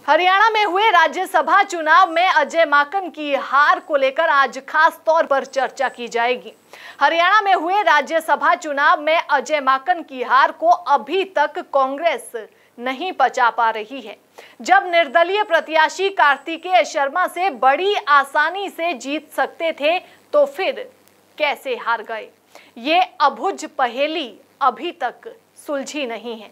हरियाणा में हुए राज्यसभा चुनाव में अजय माकन की हार को लेकर आज खास तौर पर चर्चा की जाएगी। हरियाणा में हुए राज्यसभा चुनाव में अजय माकन की हार को अभी तक कांग्रेस नहीं पचा पा रही है। जब निर्दलीय प्रत्याशी कार्तिकेय शर्मा से बड़ी आसानी से जीत सकते थे तो फिर कैसे हार गए, ये अबुझ पहेली अभी तक सुलझी नहीं है।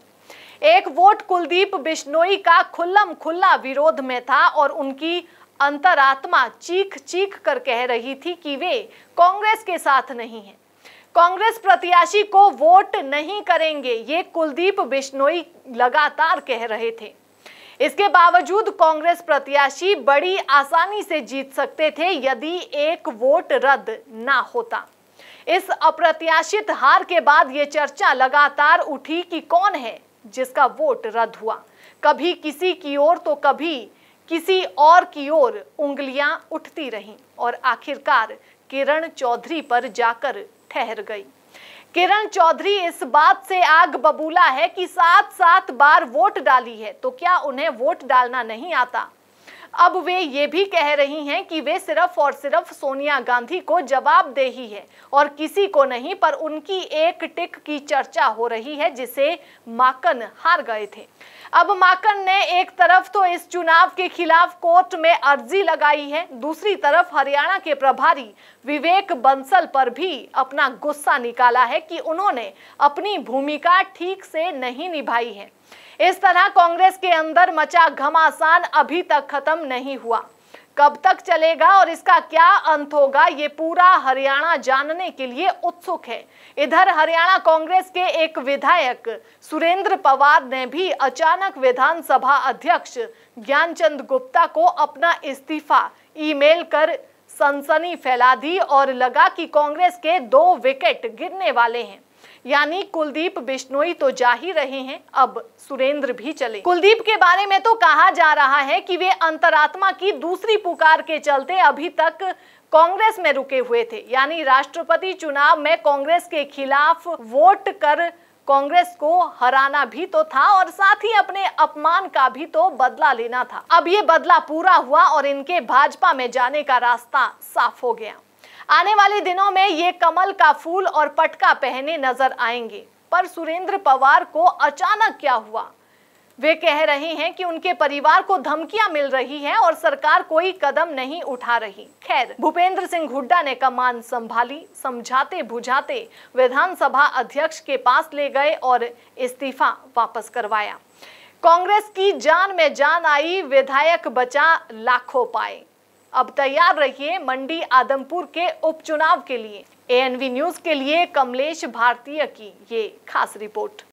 एक वोट कुलदीप बिश्नोई का खुल्लम खुल्ला विरोध में था और उनकी अंतरात्मा चीख चीख कर कह रही थी कि वे कांग्रेस के साथ नहीं हैं। कांग्रेस प्रत्याशी को वोट नहीं करेंगे, ये कुलदीप बिश्नोई लगातार कह रहे थे। इसके बावजूद कांग्रेस प्रत्याशी बड़ी आसानी से जीत सकते थे यदि एक वोट रद्द ना होता। इस अप्रत्याशित हार के बाद ये चर्चा लगातार उठी कि कौन है जिसका वोट रद्द हुआ। कभी किसी की ओर तो कभी किसी और की ओर उंगलियां उठती रहीं और आखिरकार किरण चौधरी पर जाकर ठहर गई। किरण चौधरी इस बात से आग बबूला है कि 7 बार वोट डाली है, तो क्या उन्हें वोट डालना नहीं आता। अब वे ये भी कह रही हैं कि वे सिर्फ और सिर्फ सोनिया गांधी को जवाबदेही है और किसी को नहीं, पर उनकी एक टिक की चर्चा हो रही है जिसे माकन हार गए थे। अब माकन ने एक तरफ तो इस चुनाव के खिलाफ कोर्ट में अर्जी लगाई है, दूसरी तरफ हरियाणा के प्रभारी विवेक बंसल पर भी अपना गुस्सा निकाला है कि उन्होंने अपनी भूमिका ठीक से नहीं निभाई है। इस तरह कांग्रेस के अंदर मचा घमासान अभी तक खत्म नहीं हुआ। कब तक चलेगा और इसका क्या अंत होगा, ये पूरा हरियाणा जानने के लिए उत्सुक है। इधर हरियाणा कांग्रेस के एक विधायक सुरेंद्र पवार ने भी अचानक विधानसभा अध्यक्ष ज्ञानचंद गुप्ता को अपना इस्तीफा ईमेल कर सनसनी फैला दी और लगा कि कांग्रेस के 2 विकेट गिरने वाले हैं। यानी कुलदीप बिश्नोई तो जा ही रहे हैं, अब सुरेंद्र भी चले। कुलदीप के बारे में तो कहा जा रहा है कि वे अंतरात्मा की दूसरी पुकार के चलते अभी तक कांग्रेस में रुके हुए थे। यानी राष्ट्रपति चुनाव में कांग्रेस के खिलाफ वोट कर कांग्रेस को हराना भी तो था और साथ ही अपने अपमान का भी तो बदला लेना था। अब ये बदला पूरा हुआ और इनके भाजपा में जाने का रास्ता साफ हो गया। आने वाले दिनों में ये कमल का फूल और पटका पहने नजर आएंगे। पर सुरेंद्र पवार को अचानक क्या हुआ? वे कह रहे हैं कि उनके परिवार को धमकियां मिल रही हैं और सरकार कोई कदम नहीं उठा रही। खैर, भूपेंद्र सिंह हुड्डा ने कमान संभाली, समझाते बुझाते विधानसभा अध्यक्ष के पास ले गए और इस्तीफा वापस करवाया। कांग्रेस की जान में जान आई, विधायक बचा लाखों पाए। अब तैयार रहिए मंडी आदमपुर के उपचुनाव के लिए। ANV न्यूज के लिए कमलेश भारतीय की ये खास रिपोर्ट।